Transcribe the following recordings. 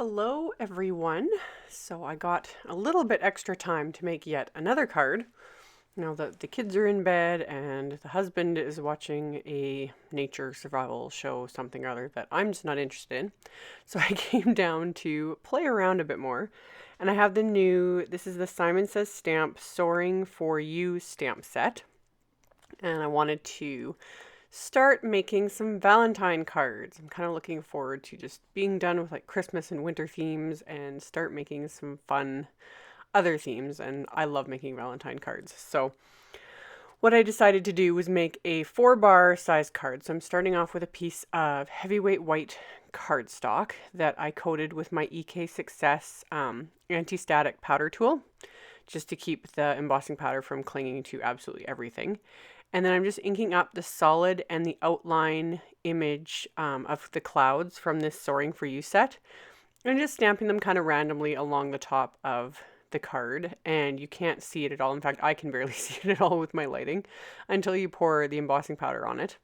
Hello everyone. So I got a little bit extra time to make yet another card. Now that the kids are in bed and the husband is watching a nature survival show, something or other that I'm just not interested in. So I came down to play around a bit more. And I have this is the Simon Says Stamp Soaring for You stamp set. And I wanted to start making some Valentine cards. I'm kind of looking forward to just being done with like Christmas and winter themes and start making some fun other themes. And I love making Valentine cards. So what I decided to do was make a 4-bar size card. So I'm starting off with a piece of heavyweight white cardstock that I coated with my EK Success anti-static powder tool, just to keep the embossing powder from clinging to absolutely everything. And then I'm just inking up the solid and the outline image of the clouds from this Soaring for You set. And just stamping them kind of randomly along the top of the card. And you can't see it at all. In fact, I can barely see it at all with my lighting until you pour the embossing powder on it.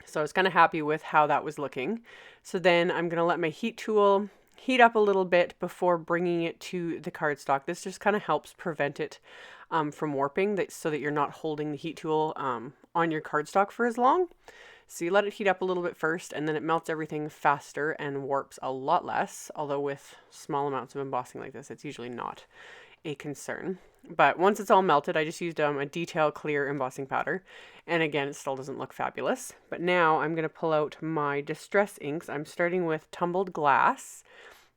So I was kind of happy with how that was looking. So then I'm going to let my heat tool heat up a little bit before bringing it to the cardstock. This just kind of helps prevent it from warping, so that you're not holding the heat tool on your cardstock for as long. So you let it heat up a little bit first, and then it melts everything faster and warps a lot less. Although with small amounts of embossing like this, it's usually not a concern. But once it's all melted, I just used a detail clear embossing powder. And again, it still doesn't look fabulous. But now I'm going to pull out my distress inks. I'm starting with Tumbled Glass,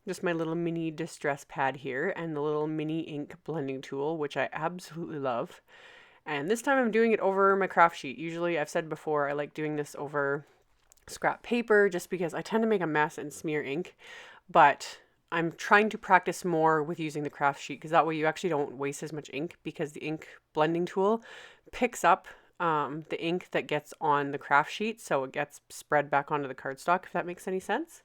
just my little mini distress pad here, and the little mini ink blending tool, which I absolutely love. And this time I'm doing it over my craft sheet. Usually, I've said before, I like doing this over scrap paper just because I tend to make a mess and smear ink. But I'm trying to practice more with using the craft sheet, because that way you actually don't waste as much ink, because the ink blending tool picks up the ink that gets on the craft sheet, so it gets spread back onto the cardstock, if that makes any sense.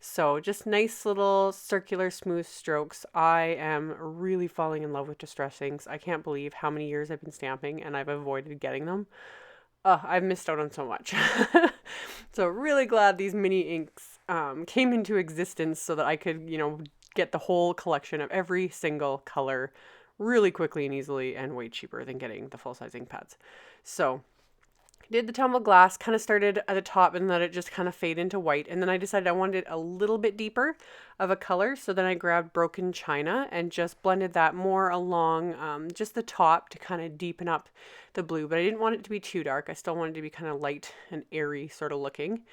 So just nice little circular smooth strokes. I am really falling in love with distress inks. I can't believe how many years I've been stamping and I've avoided getting them. I've missed out on so much. So really glad these mini inks came into existence so that I could, get the whole collection of every single color really quickly and easily, and way cheaper than getting the full-size ink pads. So did the tumbled glass, kind of started at the top and let it just kind of fade into white. And then I decided I wanted it a little bit deeper of a color. So then I grabbed Broken China and just blended that more along just the top to kind of deepen up the blue. But I didn't want it to be too dark. I still wanted it to be kind of light and airy sort of looking.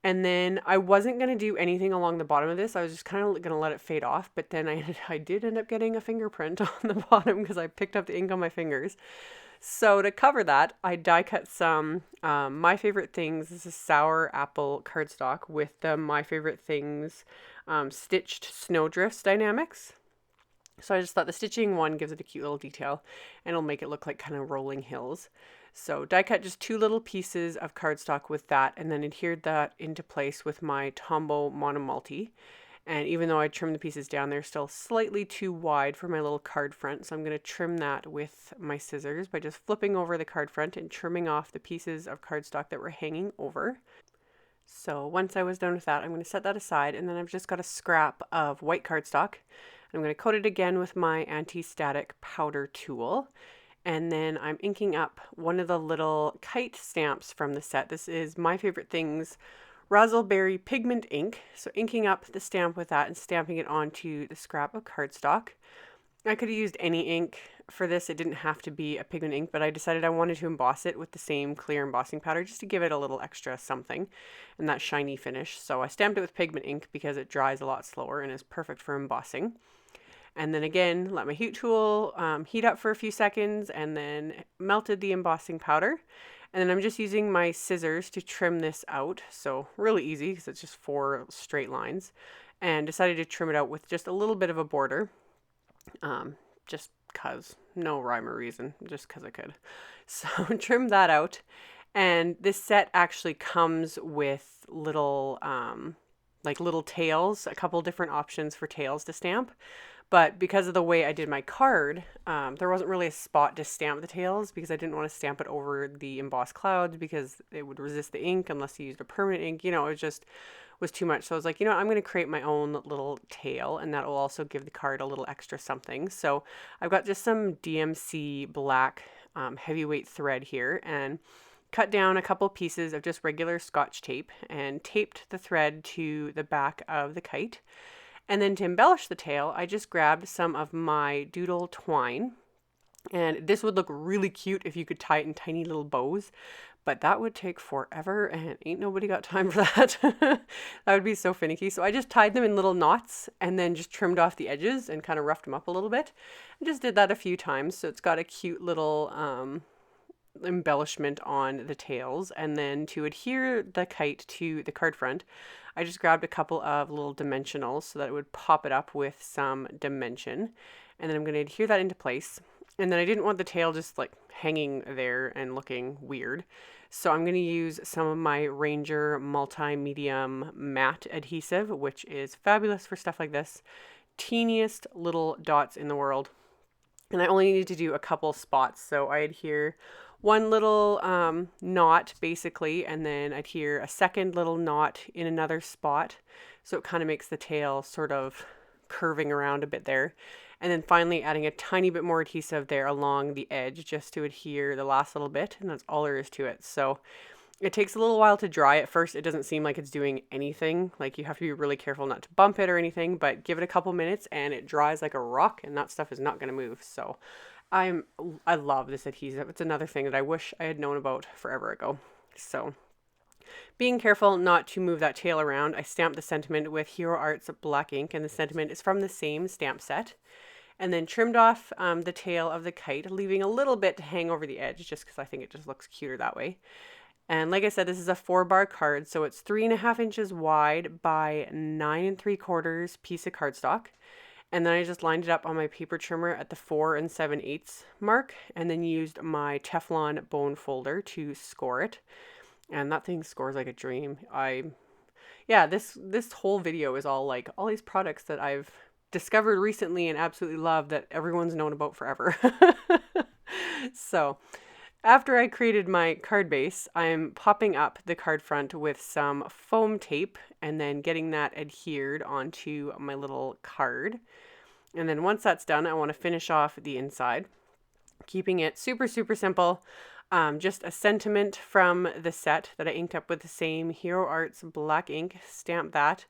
And then I wasn't going to do anything along the bottom of this. I was just kind of going to let it fade off. But then I did end up getting a fingerprint on the bottom because I picked up the ink on my fingers. So to cover that, I die cut some My Favorite Things. This is sour apple cardstock with the My Favorite Things stitched snowdrifts dynamics. So I just thought the stitching one gives it a cute little detail, and it'll make it look like kind of rolling hills. So die cut just 2 little pieces of cardstock with that, and then adhered that into place with my Tombow Monomulti. And even though I trimmed the pieces down, they're still slightly too wide for my little card front. So I'm going to trim that with my scissors by just flipping over the card front and trimming off the pieces of cardstock that were hanging over. So once I was done with that, I'm going to set that aside. And then I've just got a scrap of white cardstock. I'm going to coat it again with my anti-static powder tool. And then I'm inking up one of the little kite stamps from the set. This is My Favorite Things Razzleberry Pigment ink. So inking up the stamp with that and stamping it onto the scrap of cardstock. I could have used any ink for this. It didn't have to be a pigment ink, but I decided I wanted to emboss it with the same clear embossing powder just to give it a little extra something and that shiny finish. So I stamped it with pigment ink because it dries a lot slower and is perfect for embossing. And then again, let my heat tool heat up for a few seconds and then melted the embossing powder. And then I'm just using my scissors to trim this out. So really easy because it's just 4 straight lines. And decided to trim it out with just a little bit of a border. Just cause, no rhyme or reason, just cause I could. So trim that out. And this set actually comes with little, little tails, a couple different options for tails to stamp. But because of the way I did my card, there wasn't really a spot to stamp the tails because I didn't want to stamp it over the embossed clouds because it would resist the ink unless you used a permanent ink. It just was too much. So I was like, you know what, I'm going to create my own little tail, and that will also give the card a little extra something. So I've got just some DMC black heavyweight thread here, and cut down a couple pieces of just regular Scotch tape and taped the thread to the back of the kite. And then to embellish the tail, I just grabbed some of my doodle twine. And this would look really cute if you could tie it in tiny little bows, but that would take forever and ain't nobody got time for that. That would be so finicky. So I just tied them in little knots and then just trimmed off the edges and kind of roughed them up a little bit. I just did that a few times. So it's got a cute little embellishment on the tails. And then to adhere the kite to the card front, I just grabbed a couple of little dimensionals so that it would pop it up with some dimension. And then I'm going to adhere that into place. And then I didn't want the tail just like hanging there and looking weird. So I'm going to use some of my Ranger multi-medium matte adhesive, which is fabulous for stuff like this. Teeniest little dots in the world. And I only needed to do a couple spots. So I adhere one little knot basically, and then adhere a second little knot in another spot. So it kind of makes the tail sort of curving around a bit there. And then finally adding a tiny bit more adhesive there along the edge just to adhere the last little bit. And that's all there is to it. So it takes a little while to dry. At first, it doesn't seem like it's doing anything. Like you have to be really careful not to bump it or anything, but give it a couple minutes and it dries like a rock and that stuff is not going to move. So I love this adhesive. It's another thing that I wish I had known about forever ago. So being careful not to move that tail around, I stamped the sentiment with Hero Arts black ink, and the sentiment is from the same stamp set. And then trimmed off the tail of the kite, leaving a little bit to hang over the edge just because I think it just looks cuter that way. And like I said, this is a 4-bar card, so it's 3.5 inches wide by 9 3/4 piece of cardstock. And then I just lined it up on my paper trimmer at the 4 7/8 mark, and then used my Teflon bone folder to score it. And that thing scores like a dream. Yeah, this whole video is all like all these products that I've discovered recently and absolutely love that everyone's known about forever. So after I created my card base, I'm popping up the card front with some foam tape and then getting that adhered onto my little card. And then once that's done, I want to finish off the inside, keeping it super, super simple. Just a sentiment from the set that I inked up with the same Hero Arts black ink, stamp that.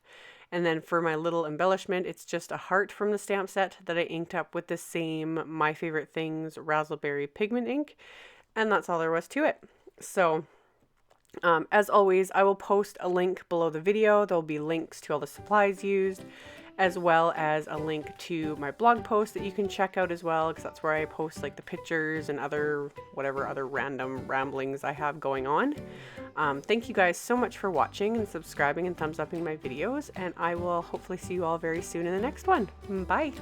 And then for my little embellishment, it's just a heart from the stamp set that I inked up with the same My Favorite Things Razzleberry pigment ink. And that's all there was to it. So as always, I will post a link below the video. There'll be links to all the supplies used, as well as a link to my blog post that you can check out as well, because that's where I post like the pictures and whatever other random ramblings I have going on. Thank you guys so much for watching and subscribing and thumbs upping my videos, and I will hopefully see you all very soon in the next one. Bye!